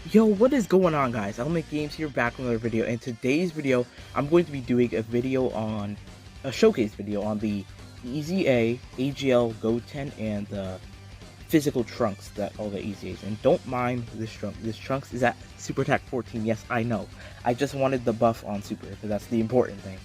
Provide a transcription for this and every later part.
Yo, what is going on, guys? I'll make games here, back with another video. In today's video, I'm going to be doing a showcase video on the EZA, AGL, Goten, and the physical trunks that all the EZA's. And don't mind this trunk. This trunks is at Super Attack 14. Yes, I know. I just wanted the buff on Super, because that's the important thing.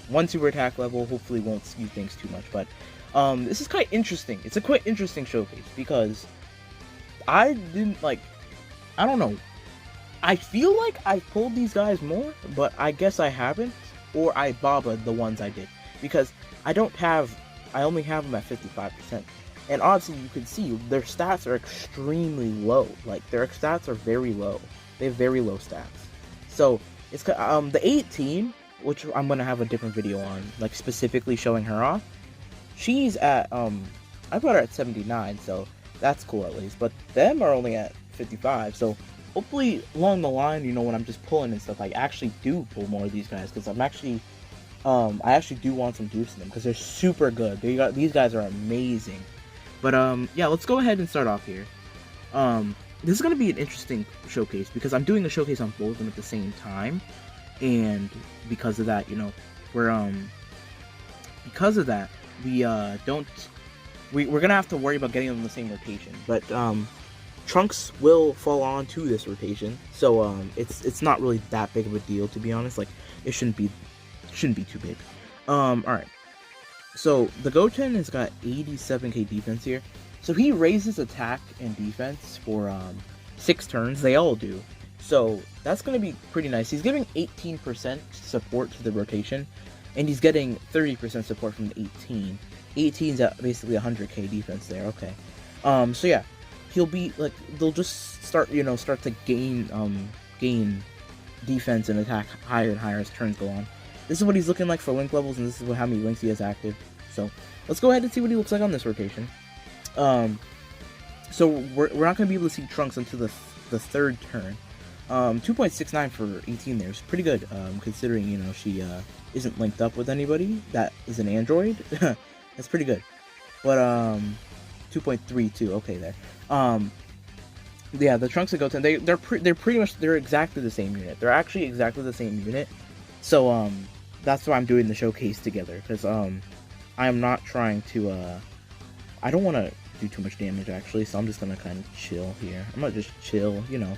One Super Attack level hopefully won't skew things too much, but this is quite interesting. It's a quite interesting showcase because I didn't like. I don't know. I feel like I pulled these guys more, but I guess I haven't, or I Baba the ones I did, because I only have them at 55%, and obviously you can see their stats are extremely low, like their stats are very low, they have very low stats, so it's, the 18, which I'm going to have a different video on, like specifically showing her off, she's at, I brought her at 79, so that's cool at least, but them are only at 55, so hopefully along the line, you know, when I'm just pulling and stuff, I actually do pull more of these guys, because I actually do want some dupes in them, because they're super good. These guys are amazing. But, yeah, let's go ahead and start off here. This is going to be an interesting showcase, because I'm doing a showcase on both of them at the same time, and because of that, you know, because of that, we're going to have to worry about getting them in the same rotation, but, Trunks will fall on to this rotation, so it's not really that big of a deal, to be honest. Like, it shouldn't be too big. Alright. So the Goten has got 87k defense here. So he raises attack and defense for 6 turns. They all do. So that's gonna be pretty nice. He's giving 18% support to the rotation, and he's getting 30% support from the 18. 18's at basically 100k defense there. Okay. So yeah. He'll be like, they'll just start to gain defense and attack higher and higher as turns go on. This is what he's looking like for link levels, and this is how many links he has active. So let's go ahead and see what he looks like on this rotation. So we're not gonna be able to see Trunks until the third turn. 2.69 for 18 there is pretty good, considering, you know, she isn't linked up with anybody that is an android. That's pretty good. But 2.32, okay there. Yeah, the Trunks and Goten, they're exactly the same unit. They're actually exactly the same unit. So that's why I'm doing the showcase together, because I am not trying to I don't want to do too much damage actually, so I'm just gonna kind of chill here. I'm gonna just chill, you know.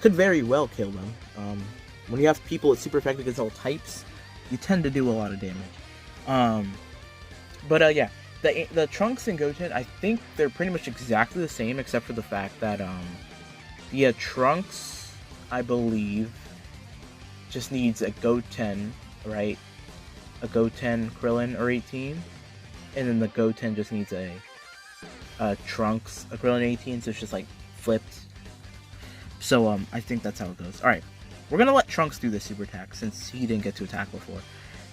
Could very well kill them. When you have people with super effective against all types, you tend to do a lot of damage. But yeah. The Trunks and Goten, I think they're pretty much exactly the same, except for the fact that, yeah, Trunks, I believe, just needs a Goten, right? A Goten, Krillin, or 18. And then the Goten just needs a Trunks, a Krillin 18, so it's just, like, flipped. So, I think that's how it goes. Alright, we're gonna let Trunks do the super attack, since he didn't get to attack before.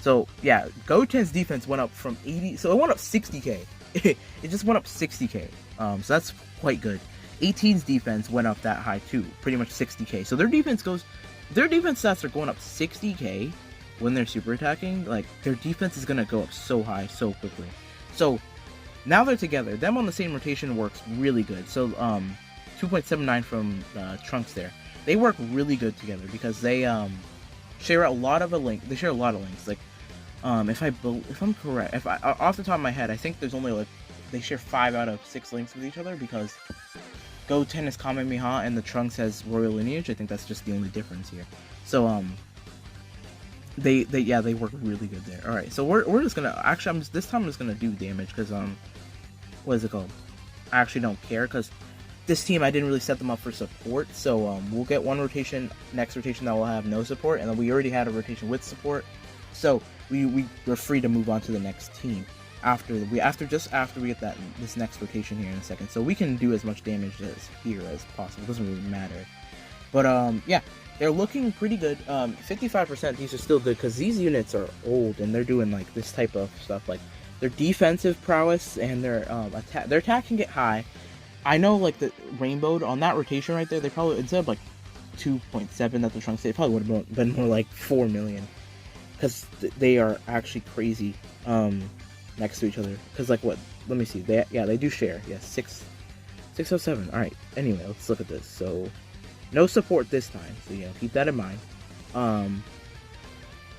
So, yeah, Goten's defense went up from 80, so it went up 60k. It just went up 60k, so that's quite good. 18's defense went up that high too, pretty much 60k. So their defense stats are going up 60k when they're super attacking. Like, their defense is going to go up so high, so quickly. So, now they're together. Them on the same rotation works really good. So, 2.79 from Trunks there. They work really good together, because they, share a lot of links. Like, if I'm correct, off the top of my head, I think there's only like, they share 5 out of 6 links with each other, because Goten is Kamehameha and the Trunks has Royal Lineage. I think that's just the only difference here. So they work really good there. All right, so we're just gonna this time I'm just gonna do damage, because what is it called? I actually don't care, because this team, I didn't really set them up for support, so we'll get one rotation, next rotation that will have no support, and then we already had a rotation with support, so we're free to move on to the next team after we get this next rotation here in a second. So we can do as much damage as possible. It doesn't really matter. But yeah, they're looking pretty good. 55%. These are still good, because these units are old and they're doing like this type of stuff. Like, their defensive prowess and their attack can get high. I know, like, the rainbowed on that rotation right there, they probably, instead of like 2.7 that the Trunks did, it probably would have been more like 4 million. Because they are actually crazy next to each other. Because, like, what? Let me see. They do share. Yeah, 607. All right. Anyway, let's look at this. So, no support this time. So keep that in mind.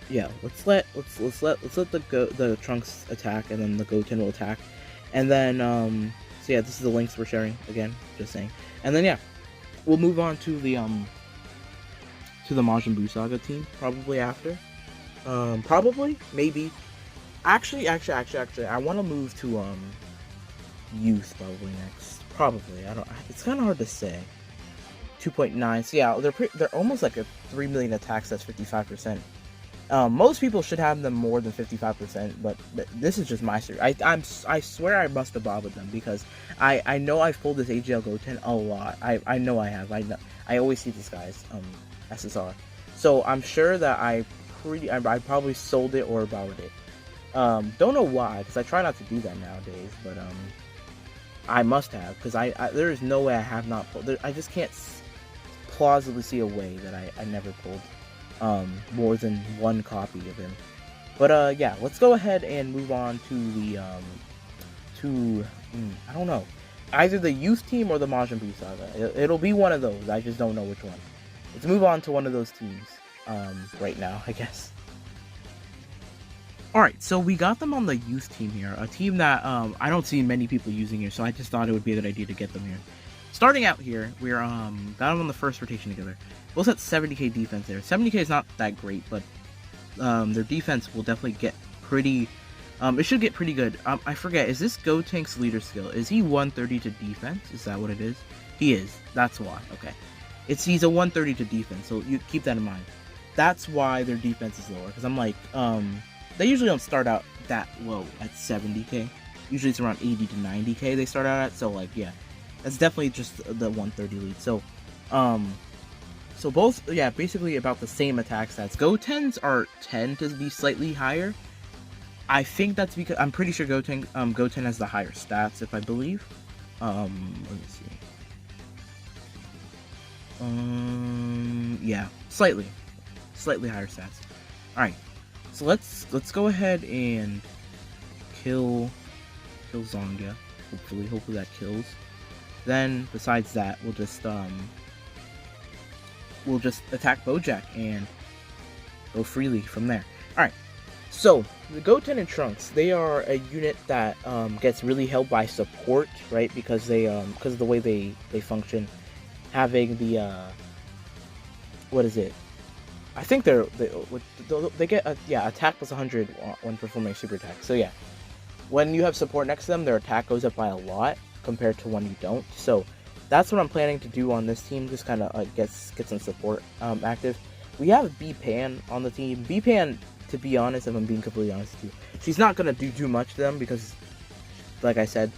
Yeah. Let's let the Trunks attack, and then the Goten will attack, and then So yeah, this is the links we're sharing again. Just saying. And then yeah, we'll move on to the Majin Buu Saga team probably after. Probably, maybe. Actually, I want to move to Youth probably next. Probably, I don't. It's kind of hard to say. 2.9. So yeah, they're almost like a 3 million attacks. That's 55%. Most people should have them more than 55%, but this is just my story. I swear I must have bothered them because I know I've pulled this AGL Goten a lot. I know I have. I always see this guy's SSR. So I'm sure that I probably sold it or borrowed it. Don't know why, because I try not to do that nowadays, but I must have, because there is no way I have not pulled. I just can't plausibly see a way that I never pulled more than one copy of him. But yeah, let's go ahead and move on to the I don't know, either the Youth team or the Majin Buu Saga. It'll be one of those. I just don't know which one. Let's move on to one of those teams right now, I guess. Alright, so we got them on the Youth team here, a team that I don't see many people using here, so I just thought it would be a good idea to get them here. Starting out here, we're got them on the first rotation together. Both at 70k defense there. 70k is not that great, but their defense will definitely get pretty... it should get pretty good. I forget, is this Goten's leader skill? Is he 130 to defense? Is that what it is? He is. That's why. Okay. He's a 130 to defense, so you keep that in mind. That's why their defense is lower, because I'm like, they usually don't start out that low at 70k. Usually it's around 80 to 90k they start out at, so like, yeah. That's definitely just the 130 lead. So, so both, yeah, basically about the same attack stats. Goten's tend to be slightly higher. I think that's because, I'm pretty sure Goten has the higher stats, if I believe. Let me see. Yeah, slightly higher stats. Alright. So let's go ahead and kill Zongia. Hopefully that kills. Then besides that, we'll just attack Bojack and go freely from there. Alright. So the Goten and Trunks, they are a unit that gets really held by support, right? Because because of the way they function, having the what is it? I think they get attack plus 100 when performing a super attack. So yeah, when you have support next to them, their attack goes up by a lot compared to when you don't. So that's what I'm planning to do on this team. Just kind of get some support active. We have B-Pan on the team. B-Pan, to be honest, if I'm being completely honest with you, she's not gonna do too much to them because, like I said,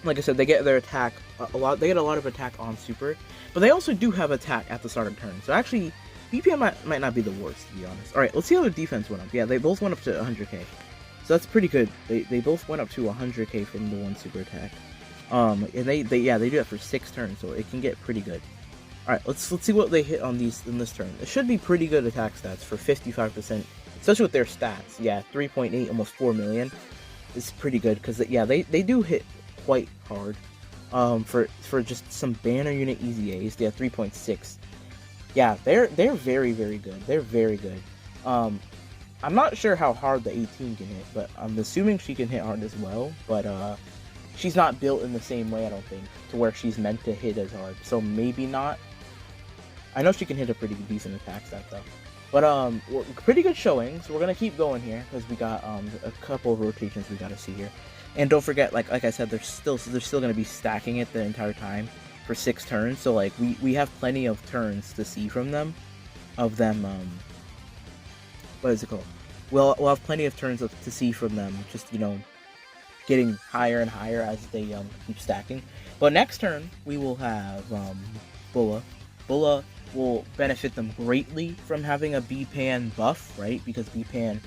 they get their attack a lot. They get a lot of attack on super, but they also do have attack at the start of turn. So actually, BPM might not be the worst, to be honest. All right, let's see how their defense went up. Yeah, they both went up to 100k, so that's pretty good. They both went up to 100k from the one super attack. And they do that for 6 turns, so it can get pretty good. All right, let's see what they hit on in this turn. It should be pretty good attack stats for 55%, especially with their stats. Yeah, 3.8, almost 4 million is pretty good because yeah, they do hit quite hard. For just some banner unit EZA'S, they have 3.6. Yeah, they're very good. They're very good. I'm not sure how hard the 18 can hit, but I'm assuming she can hit hard as well. But she's not built in the same way, I don't think, to where she's meant to hit as hard. So maybe not. I know she can hit a pretty decent attack stat though. But pretty good showing. So we're gonna keep going here because we got a couple of rotations we gotta see here. And don't forget, like I said, they're still going to be stacking it the entire time for 6 turns. So like we have plenty of turns to see from them, what is it called? We'll have plenty of turns to see from them. Just getting higher and higher as they keep stacking. But next turn we will have Bulla. Bulla will benefit them greatly from having a B-Pan buff, right? Because B-Pan,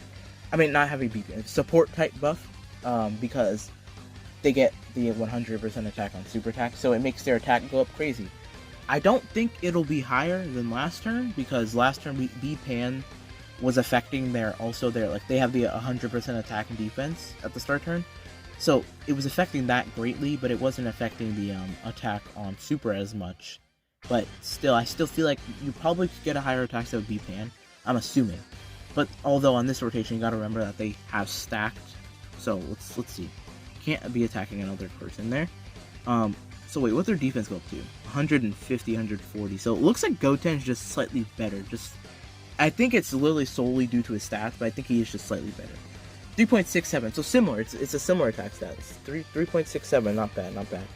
not having B-Pan, support type buff. Because they get the 100% attack on super attack, so it makes their attack go up crazy. I don't think it'll be higher than last turn, because last turn B-Pan was affecting they have the 100% attack and defense at the start turn. So it was affecting that greatly, but it wasn't affecting the attack on Super as much. But still, I still feel like you probably could get a higher attack that would be Pan. I'm assuming. But although on this rotation, you gotta remember that they have stacked. So let's see. Can't be attacking another person there. So wait, what's their defense go up to? 150, 140. So it looks like Goten's just slightly better. I think it's literally solely due to his stats, but I think he is just slightly better. 3.67, so similar. It's a similar attack stats. 3.67, not bad, not bad.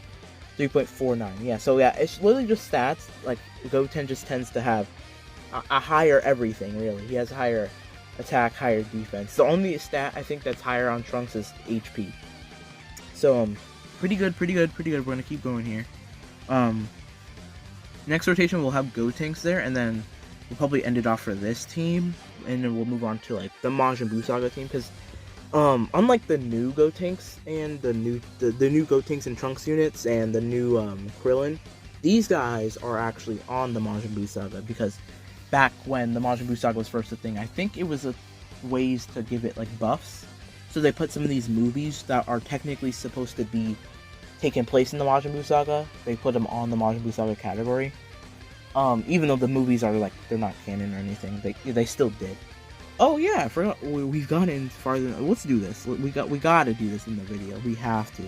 3.49, yeah. So yeah, it's literally just stats. Like Goten just tends to have a higher everything. Really, he has a higher attack, higher defense. The only stat I think that's higher on Trunks is HP. So pretty good. We're gonna keep going here. Next rotation we'll have Gotenks there, and then we'll probably end it off for this team, and then we'll move on to like the Majin Buu Saga team, because unlike the new Gotenks and the new Gotenks and Trunks units and the new Krillin, these guys are actually on the Majin Buu Saga, because back when the Majin Buu Saga was first a thing, I think it was ways to give it like buffs. So they put some of these movies that are technically supposed to be taking place in the Majin Buu Saga, they put them on the Majin Buu Saga category. Even though the movies are like, they're not canon or anything, they still did. Oh yeah, I forgot, we've gone in farther. Let's do this. We gotta do this in the video. We have to.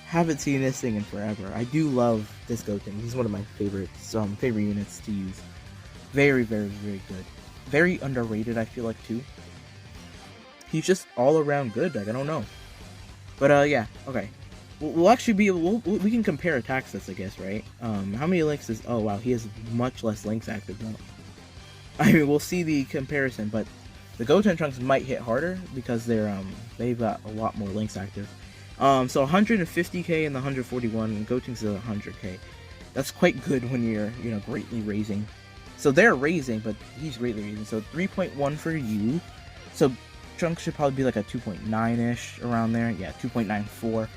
Haven't seen this thing in forever. I do love this Goten. He's one of my favorites, favorite units to use. Very good. Very underrated, I feel like, too. He's just all around good. Like, I don't know. But yeah, okay. We'll actually be able, we can compare attack stats, I guess, right? How many links is? Oh wow, he has much less links active though. I mean, we'll see the comparison, but the Goten Trunks might hit harder because they've got a lot more links active. So 150k and the 141, and Gotenks is 100k. That's quite good when you're, greatly raising. So they're raising, but he's greatly raising. So 3.1 for you. So Trunks should probably be like a 2.9-ish around there. Yeah, 2.94.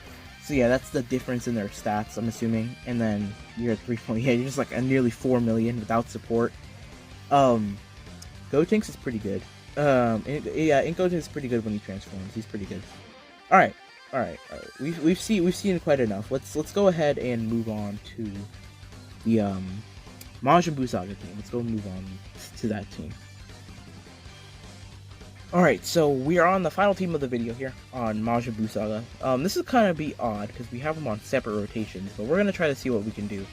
So yeah, that's the difference in their stats, I'm assuming. And then you're at 3. Yeah, you're just like a nearly 4 million without support. Gotenks is pretty good. Gotenks is pretty good when he transforms. He's pretty good. All right. We've seen quite enough. Let's go ahead and move on to the Majin Buu Saga team. Let's go move on to that team. Alright, so we are on the final team of the video here on Majin Buu Saga. This is kind of be odd because we have them on separate rotations, but we're going to try to see what we can do.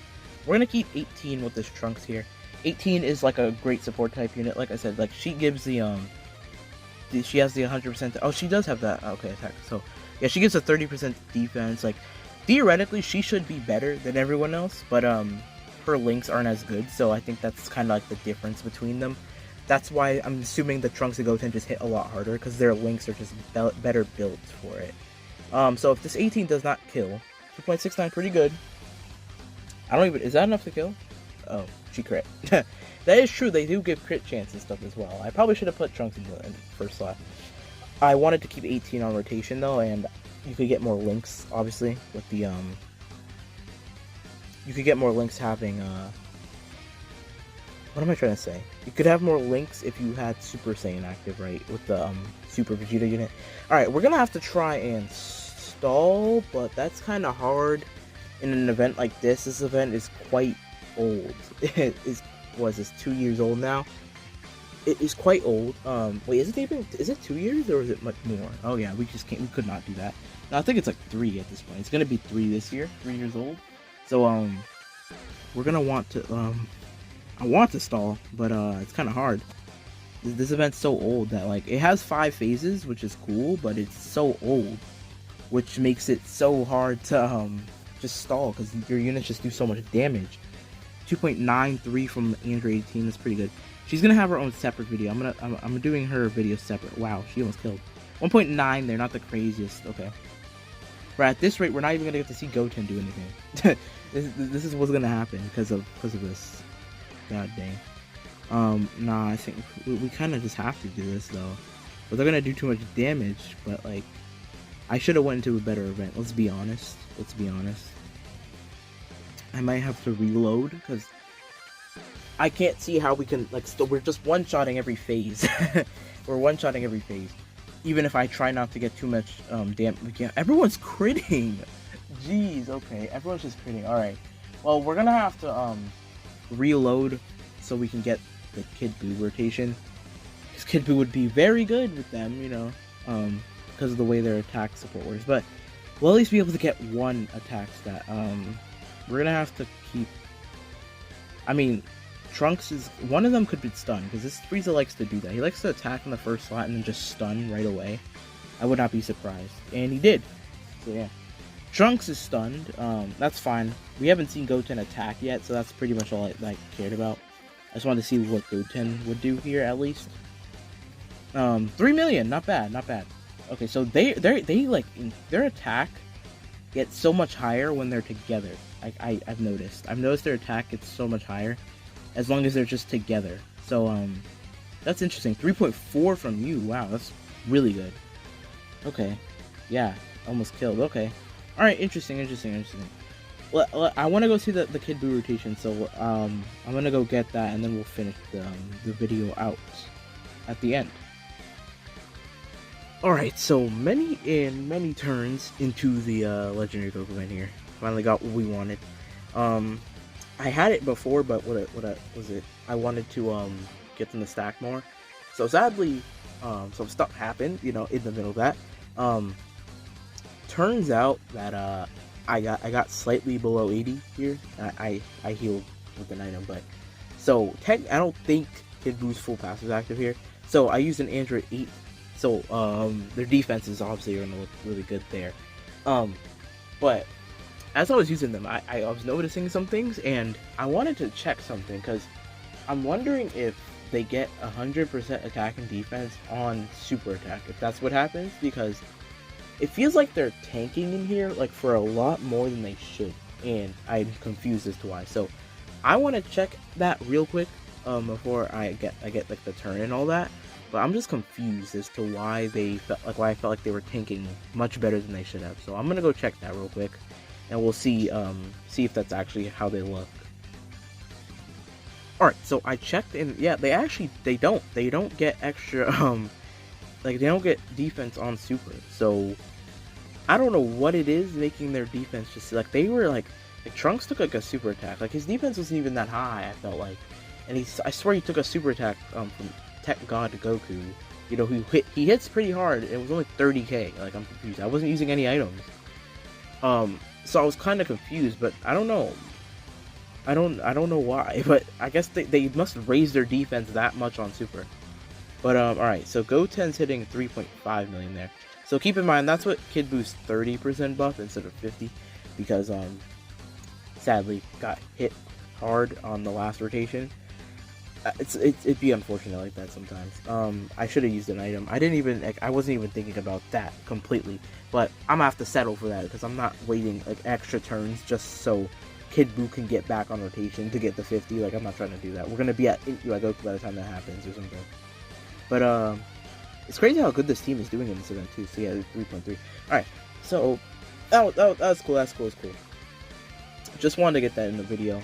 We're going to keep 18 with this Trunks here. 18 is like a great support type unit. Like I said, like she gives she has the 100%. Oh, she does have that. Okay, attack. So yeah, she gives a 30% defense. Like theoretically, she should be better than everyone else, but her links aren't as good. So I think that's kind of like the difference between them. That's why I'm assuming the Trunks and Goten just hit a lot harder, because their links are just better built for it. So if this 18 does not kill, 2.69, pretty good. Is that enough to kill? Oh, she crit. That is true, they do give crit chance and stuff as well. I probably should have put Trunks in the first slot. I wanted to keep 18 on rotation though, and you could get more links, obviously, with the, you could get more links having, what am I trying to say? You could have more links if you had Super Saiyan active, right? With the Super Vegeta unit. Alright, we're gonna have to try and stall, but that's kind of hard in an event like this. This event is quite old. It was this 2 years old now? It is quite old. Wait, is it 2 years or is it much more? Oh yeah, we could not do that. No, I think it's like 3 at this point. It's gonna be 3 this year, 3 years old. So we're gonna want to I want to stall, but it's kind of hard. This event's so old that like it has 5 phases, which is cool, but it's so old, which makes it so hard to just stall because your units just do so much damage. 2.93 from Android 18, that's pretty good. She's gonna have her own separate video. I'm doing her video separate. Wow, she almost killed. 1.9, they're not the craziest. Okay. But at this rate, we're not even gonna get to see Goten do anything. this is what's gonna happen because of this. God dang. Nah, I think we kind of just have to do this though. But they're gonna do too much damage. But like, I should have went into a better event. Let's be honest. I might have to reload because I can't see how we can like. Still, we're just one-shotting every phase. We're one-shotting every phase. even if I try not to get too much damage. Yeah, everyone's critting. Jeez, okay, everyone's just critting. All right, well, we're gonna have to reload so we can get the Kid Buu rotation. Because Kid Buu would be very good with them, you know, because of the way their attack support works. But we'll at least be able to get one attack stat. We're gonna have to keep. I mean, Trunks is one of them could be stunned because this Frieza likes to do that. He likes to attack in the first slot and then just stun right away. I would not be surprised, and he did. So yeah, Trunks is stunned. That's fine. We haven't seen Goten attack yet, so that's pretty much all I cared about. I just wanted to see what Goten would do here at least. 3 million, not bad, not bad. Okay, so they like their attack gets so much higher when they're together. I've noticed their attack gets so much higher as long as they're just together. So that's interesting. 3.4 from you. Wow, that's really good. Okay, yeah, almost killed. Okay, all right, interesting. I want to go see the Kid Buu rotation, so I'm gonna go get that, and then we'll finish the video out at the end. All right, so many turns into the legendary Dokkan here. Finally got what we wanted. I had it before, but what was it? I wanted to get them to stack more. So sadly, some stuff happened, you know, in the middle of that. Turns out that I got slightly below 80 here. I healed with an item, but so I don't think Kid Buu's full pass is active here. So I used an Android 8. So their defenses obviously are gonna look really good there. But as I was using them, I was noticing some things, and I wanted to check something because I'm wondering if they get 100% attack and defense on super attack, if that's what happens, because it feels like they're tanking in here like for a lot more than they should, and I'm confused as to why. So I want to check that real quick before I get like the turn and all that. But I'm just confused as to why I felt like they were tanking much better than they should have. So I'm gonna go check that real quick, and we'll see if that's actually how they look. All right, so I checked, and yeah, they don't get extra like they don't get defense on super. So I don't know what it is making their defense just like they were like Trunks took like a super attack. Like his defense wasn't even that high, I felt like, and I swear he took a super attack from Tech God Goku. You know, he hits pretty hard. It was only 30k. Like I'm confused. I wasn't using any items. So I was kind of confused, but I don't know. I don't know why, but I guess they must raise their defense that much on super. But all right, so Goten's hitting 3.5 million there. So keep in mind that's what Kid Buu's 30% buff instead of 50, because sadly got hit hard on the last rotation. It'd be unfortunate like that sometimes. I should have used an item. I wasn't even thinking about that completely. But I'm gonna have to settle for that because I'm not waiting like extra turns just so Kid Buu can get back on rotation to get the 50. Like I'm not trying to do that. We're gonna be at Goku by the time that happens or something. But it's crazy how good this team is doing in this event too. So yeah, 3.3. All right, so that's cool. That's cool. Just wanted to get that in the video.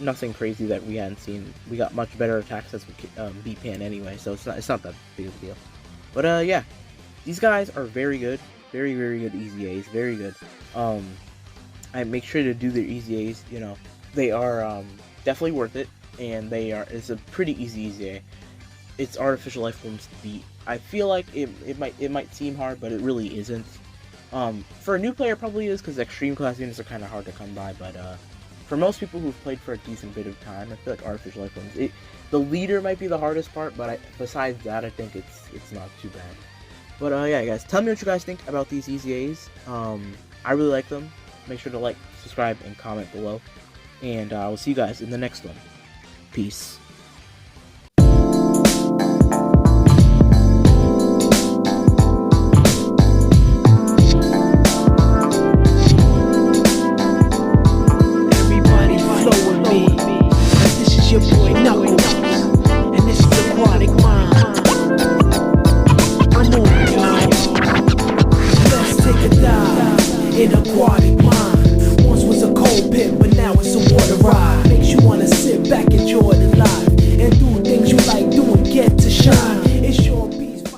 Nothing crazy that we hadn't seen. We got much better attacks as we beat Pan anyway, so it's not that big of a deal. But yeah, these guys are very good, very good EZA'S, very good. I make sure to do their EZA'S. You know, they are definitely worth it, and it's a pretty easy EZA. It's artificial life forms to beat. I feel like it might seem hard, but it really isn't. For a new player, it probably is because extreme class units are kind of hard to come by, but for most people who've played for a decent bit of time, I feel like artificial life forms. The leader might be the hardest part, but besides that, I think it's not too bad. But yeah, guys, tell me what you guys think about these EZA'S. I really like them. Make sure to like, subscribe, and comment below, and I will see you guys in the next one. Peace. Your boy Knuckles, and this is Aquatic Mind. I'm on, y'all. Let's take a dive in aquatic